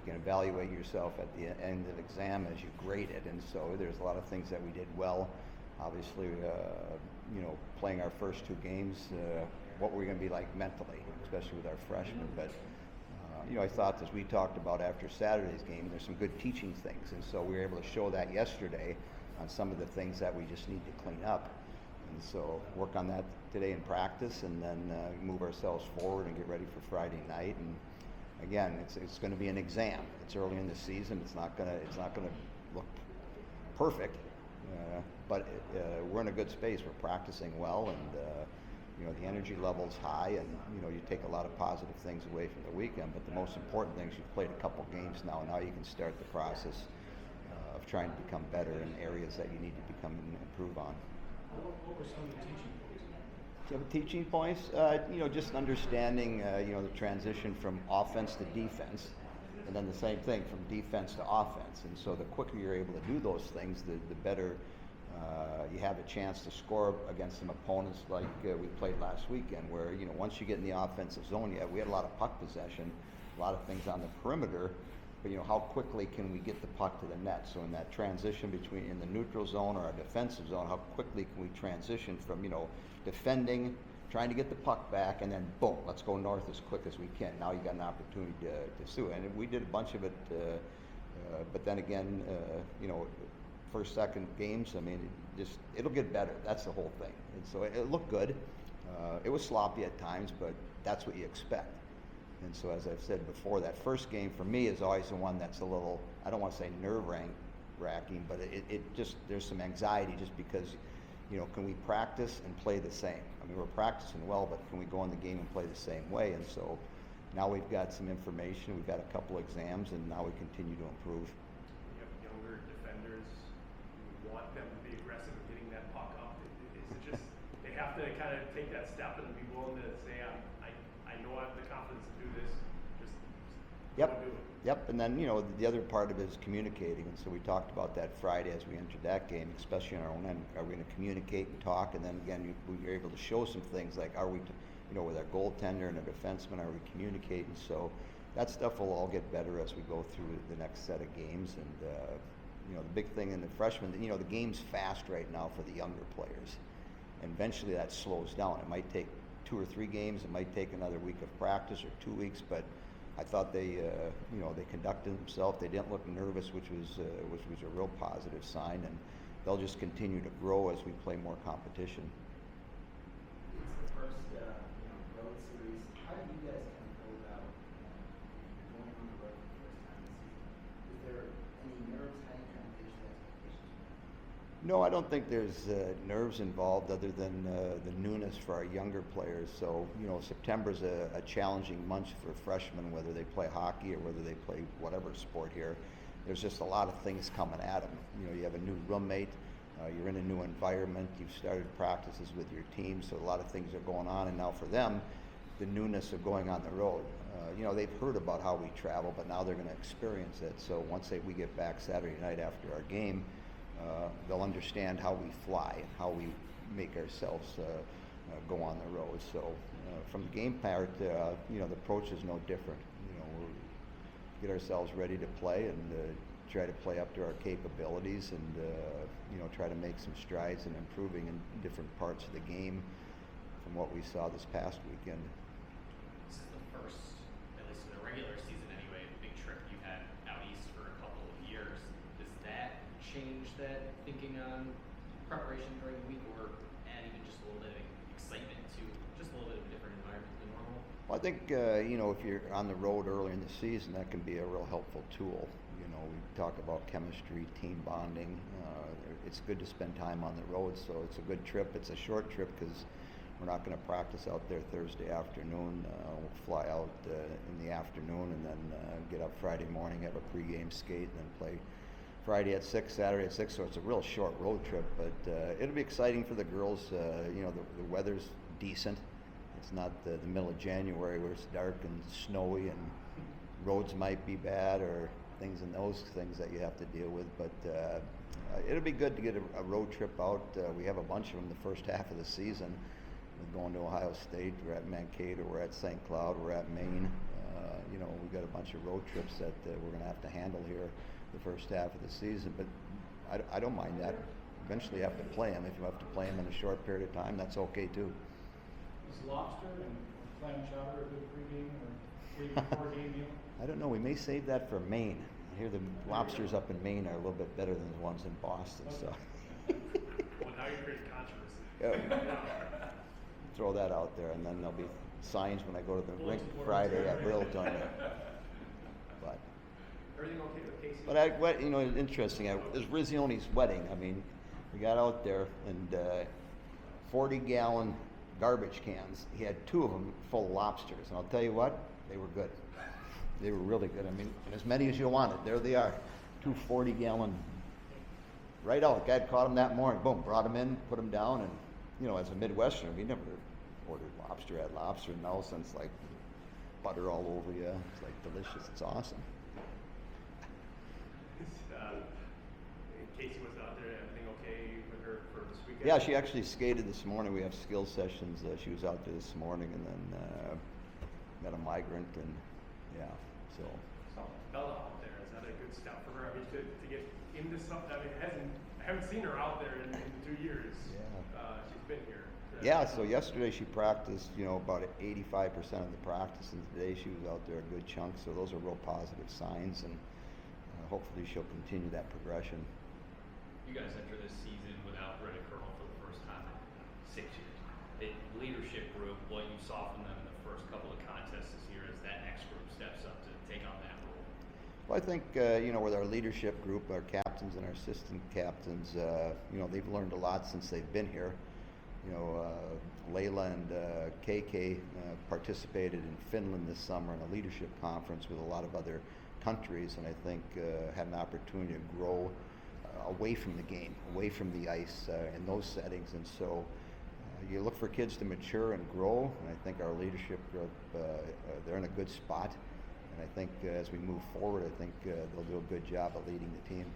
can evaluate yourself at the end of the exam as you grade it. And so there's a lot of things that we did well. Obviously, playing our first two games, what we're going to be like mentally, especially with our freshmen. But I thought, as we talked about after Saturday's game, there's some good teaching things, and so we were able to show that yesterday on some of the things that we just need to clean up. And so work on that today in practice, and then move ourselves forward and get ready for Friday night. And again, it's going to be an exam. It's early in the season. It's not going to look perfect, but we're in a good space. We're practicing well, and the energy level's high, and you take a lot of positive things away from the weekend. But the most important thing is you've played a couple games now. Now you can start the process of trying to become better in areas that you need to become and improve on. What were some of the teaching points? So the teaching points, just understanding, the transition from offense to defense, and then the same thing from defense to offense. And so the quicker you're able to do those things, the better you have a chance to score against some opponents like we played last weekend, where once you get in the offensive zone, we had a lot of puck possession, a lot of things on the perimeter, but how quickly can we get the puck to the net? So in that transition between in the neutral zone or our defensive zone, how quickly can we transition from defending, trying to get the puck back, and then boom, let's go north as quick as we can. Now you got an opportunity to sue, and we did a bunch of it. But then again, first, second games, it'll get better. That's the whole thing. And so it looked good. It was sloppy at times, but that's what you expect. And so, as I've said before, that first game for me is always the one that's a little, I don't want to say nerve-wracking, but it just, there's some anxiety just because, can we practice and play the same? We're practicing well, but can we go in the game and play the same way? And so now we've got some information, we've got a couple exams, and now we continue to improve. You have younger defenders, you want them to be aggressive in getting that puck up. Is it just, they have to kind of take that step and be willing to say, I know I have the confidence to do this, just Yep. go do it. Yep, and then the other part of it is communicating, and so we talked about that Friday as we entered that game, especially on our own end. Are we going to communicate and talk? And then again, we were able to show some things like, are we, with our goaltender and our defenseman, are we communicating? So that stuff will all get better as we go through the next set of games. And the big thing in the freshmen, the game's fast right now for the younger players, and eventually that slows down. It might take 2 or 3 games. It might take another week of practice or 2 weeks, but I thought they conducted themselves. They didn't look nervous, which was a real positive sign, and they'll just continue to grow as we play more competition. It's the first road series. How do you guys kind of go about going on the road for the first time this season? Is there any nerves? How do you kind of gauge the expectations? No, I don't think there's nerves involved other than the newness for our younger players. So, September's a challenging month for freshmen, whether they play hockey or whether they play whatever sport here. There's just a lot of things coming at them. You have a new roommate, you're in a new environment, you've started practices with your team, so a lot of things are going on. And now for them, the newness of going on the road. They've heard about how we travel, but now they're going to experience it. So once we get back Saturday night after our game, they'll understand how we fly and how we make ourselves go on the road. So from the game part, the approach is no different. We get ourselves ready to play and try to play up to our capabilities, and try to make some strides in improving in different parts of the game from what we saw this past weekend. This is the first, at least in the regular season anyway, big trip you've had out east for a couple of years. Does that change that thinking on preparation during the week, or add even just a little bit of excitement to just a little bit of a different environment than normal? Well, I think if you're on the road early in the season, that can be a real helpful tool. We talk about chemistry, team bonding. It's good to spend time on the road, so it's a good trip. It's a short trip because we're not going to practice out there Thursday afternoon. We'll fly out in the afternoon and then get up Friday morning, have a pregame skate, and then play Friday at 6, Saturday at 6. So it's a real short road trip, but it'll be exciting for the girls. The weather's decent. It's not the middle of January where it's dark and snowy and roads might be bad or things that you have to deal with. But it'll be good to get a road trip out. We have a bunch of them the first half of the season. We're going to Ohio State, we're at Mankato, we're at St. Cloud, we're at Maine. you know, we've got a bunch of road trips that we're going to have to handle here the first half of the season. But I don't mind that. Eventually, you have to play them. If you have to play them in a short period of time, that's okay too. Is lobster and clam chowder a good pregame or game before game meal? I don't know. We may save that for Maine. I hear the lobsters up in Maine are a little bit better than the ones in Boston. So Well, now you're creating controversy. yeah. Throw that out there, and then there'll be signs when I go to the rink Friday at Railton. But Everything okay with Casey? But you know, it's interesting. It was Rizzione's wedding. I mean, we got out there and 40-gallon garbage cans. He had 2 of them full of lobsters, and I'll tell you what, they were good. They were really good. I mean, as many as you wanted. There they are, 2 40-gallon. Right out. Dad caught them that morning. Boom, brought them in, put them down, and you know, as a Midwesterner, we never ordered lobster. Had lobster now since like butter all over you. It's like delicious. It's awesome. Casey was out there. Everything okay with her for this weekend? Yeah, she actually skated this morning. We have skill sessions. She was out there this morning, and then met a migrant, and yeah, so. So Bella out there, is that a good step for her? I mean, to get into something. I mean, I haven't seen her out there in 2 years. Yeah. She's been here. Yeah, so yesterday she practiced, you know, about 85% of the practice, and today she was out there a good chunk. So those are real positive signs, and hopefully she'll continue that progression. You guys enter this season without Riddick Colonel for the first time in 6 years. The leadership group, what you saw from them in the first couple of contests this year, as that next group steps up to take on that role. Well, I think, you know, with our leadership group, our captains and our assistant captains, you know, they've learned a lot since they've been here. You know, Layla and KK participated in Finland this summer in a leadership conference with a lot of other countries, and I think had an opportunity to grow away from the game, away from the ice in those settings. And so you look for kids to mature and grow, and I think our leadership group, they're in a good spot. And I think as we move forward, I think they'll do a good job of leading the team.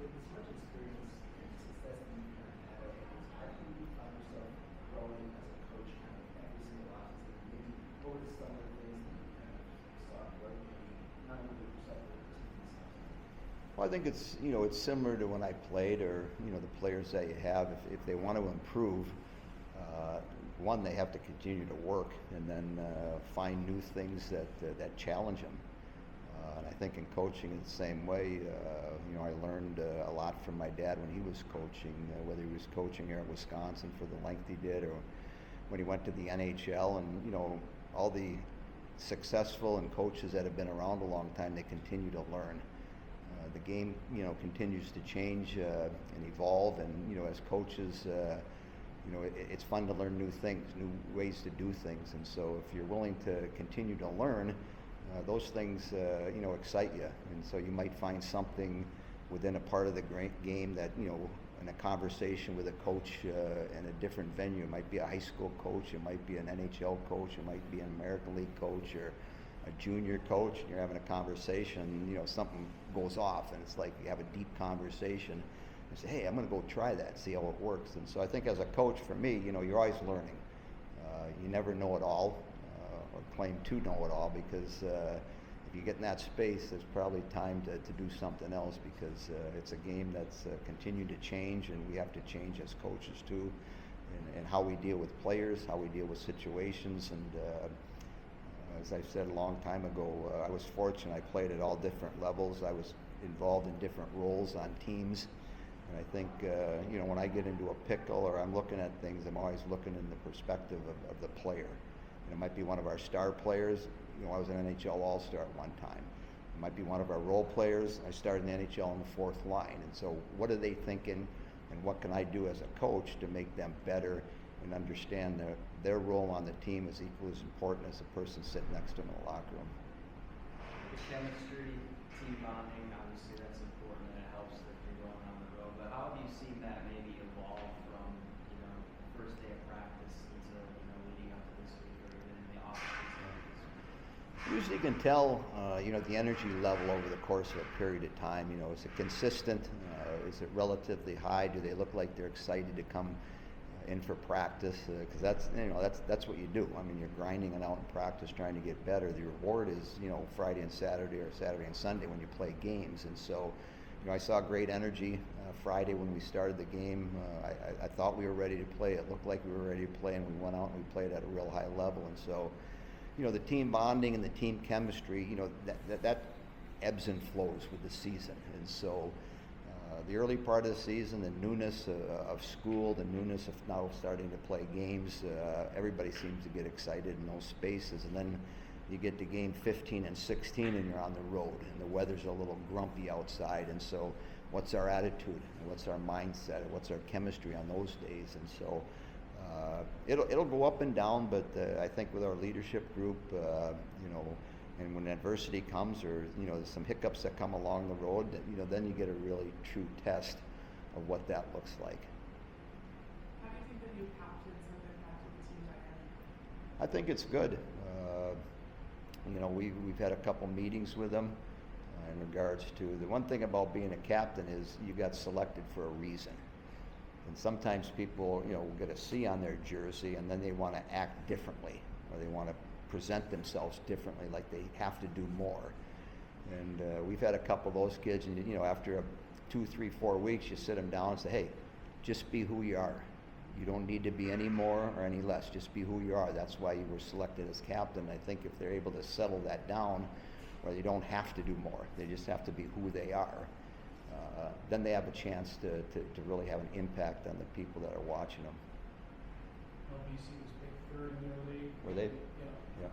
With as much experience and success that you've kind of had, how do you find yourself growing as a coach kind of every single offseason? Maybe what were some of the things that you kind of saw growing, not only with yourself, but with the team itself? Well, I think it's, you know, it's similar to when I played, or you know, the players that you have. If they want to improve, one, they have to continue to work, and then find new things that challenge them. And I think in coaching, it's the same way. You know, I learned a lot from my dad when he was coaching, whether he was coaching here in Wisconsin for the length he did, or when he went to the NHL. And you know, all the successful and coaches that have been around a long time, they continue to learn. The game, you know, continues to change and evolve, and you know, as coaches, you know, it's fun to learn new things, new ways to do things. And so, if you're willing to continue to learn, those things, you know, excite you. And so, you might find something within a part of the game that, you know, in a conversation with a coach in a different venue, it might be a high school coach, it might be an NHL coach, it might be an American League coach, or a junior coach, and you're having a conversation, you know, something goes off, and it's like you have a deep conversation. And say, hey, I'm going to go try that, see how it works. And so I think as a coach, for me, you know, you're always learning. You never know it all, or claim to know it all, because if you get in that space, there's probably time to do something else, because it's a game that's continued to change, and we have to change as coaches too, and how we deal with players, how we deal with situations. And as I said a long time ago, I was fortunate. I played at all different levels. I was involved in different roles on teams. And I think, you know, when I get into a pickle or I'm looking at things, I'm always looking in the perspective of the player. And it might be one of our star players. You know, I was an NHL All-Star at one time. It might be one of our role players. I started in the NHL on the 4th line. And so what are they thinking, and what can I do as a coach to make them better and understand their role on the team is equally as important as the person sitting next to them in the locker room. The chemistry, team bonding, obviously that's important and it helps if you're going on the road. But how have you seen that maybe evolve from, you know, first day of practice until, you know, leading up to this week, or even in the off season? Usually you can tell, you know, the energy level over the course of a period of time. You know, is it consistent? Is it relatively high? Do they look like they're excited to come in for practice, because that's what you do. I mean, you're grinding it out in practice, trying to get better. The reward is Friday and Saturday, or Saturday and Sunday when you play games. And so, I saw great energy Friday when we started the game. I thought we were ready to play. It looked like we were ready to play, and we went out and we played at a real high level. And so, the team bonding and the team chemistry, that ebbs and flows with the season. And so, the early part of the season, the newness of school, the newness of now starting to play games, everybody seems to get excited in those spaces. And then you get to game 15 and 16 and you're on the road and the weather's a little grumpy outside. And so what's our attitude? What's our mindset? What's our chemistry on those days? And so it'll go up and down, but I think with our leadership group, and when adversity comes, or there's some hiccups that come along the road, then you get a really true test of what that looks like. How do you think the new captains have impacted the team dynamic? I think it's good. We've had a couple meetings with them in regards to the one thing about being a captain is you got selected for a reason. And sometimes people, get a C on their jersey and then they want to act differently, or they want to present themselves differently, like they have to do more. And we've had a couple of those kids, and after 2, 3, 4 weeks, you sit them down and say, hey, just be who you are. You don't need to be any more or any less. Just be who you are. That's why you were selected as captain. I think if they're able to settle that down, where they don't have to do more, they just have to be who they are, then they have a chance to really have an impact on the people that are watching them. BC was picked third in their league. Were they? Yeah. Yeah.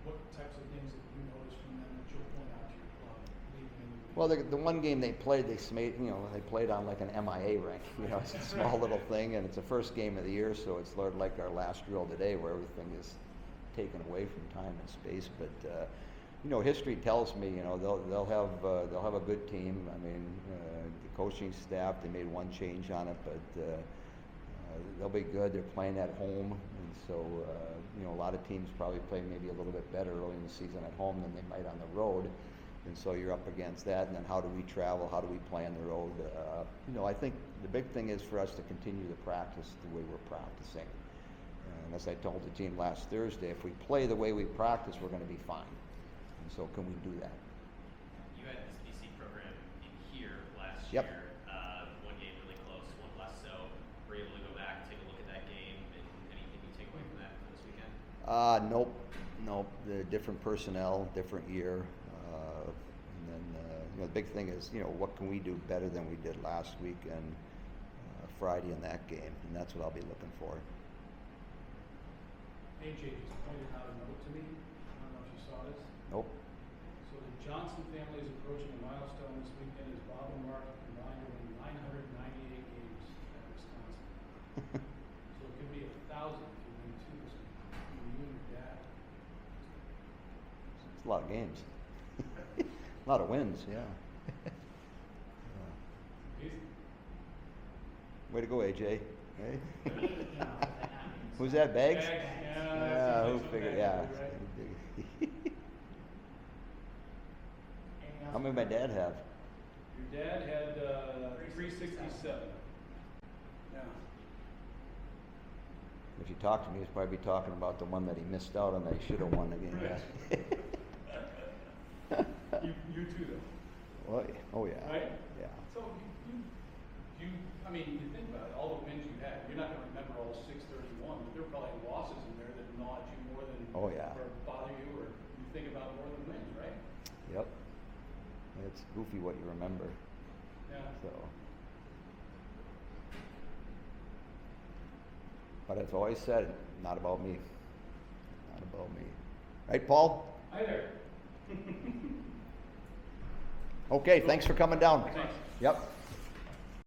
What types of things that you noticed from them that you'll point out to your club leaving in the league? Well, the one game they played, they played on like an MIA rank. It's a small little thing, and it's the first game of the year, so it's sort of like our last drill today, where everything is taken away from time and space. But history tells me, they'll have a good team. I mean, the coaching staff, they made one change on it, but they'll be good. They're playing at home, and so a lot of teams probably play maybe a little bit better early in the season at home than they might on the road. And so you're up against that, and then how do we travel? How do we play on the road? I think the big thing is for us to continue to practice the way we're practicing. And as I told the team last Thursday, if we play the way we practice, we're going to be fine. And so can we do that? You had this BC program in here last Yep. year. One game really close, one less so. Were you able to go back, take a look at that game, and anything you take away from that for this weekend? Nope. The different personnel, different year. And then, the big thing is, what can we do better than we did last week and Friday in that game? And that's what I'll be looking for. AJ just pointed out a note to me. I don't know if you saw this. Nope. So the Johnson family is approaching a milestone this weekend as Bob and Mark have combined to win 998 games at Wisconsin. So it could be 1,000 if you win 2 this week. You and your dad. It's a lot of games. A lot of wins, yeah. Easy. Way to go, AJ. Hey? Yeah. Who's that, Bags? Bags, yeah, Yeah, who that's figured? Bags, Yeah. right? How many did my dad have? Your dad had 367. Yeah. If you talk to me, he's probably talking about the one that he missed out on that he should have won the game. You too, though. Well, oh yeah. Right? Yeah. So I mean, you think about it, all the wins you had, you're not going to remember all 631, but there are probably losses in there that gnawed you more than, Oh, yeah. or bother you, or you think about more than wins, right? Yep. It's goofy what you remember. Yeah. So. But I've always said, not about me. Not about me. Right, Paul? Hi there. Okay, thanks for coming down. Thanks. Yep.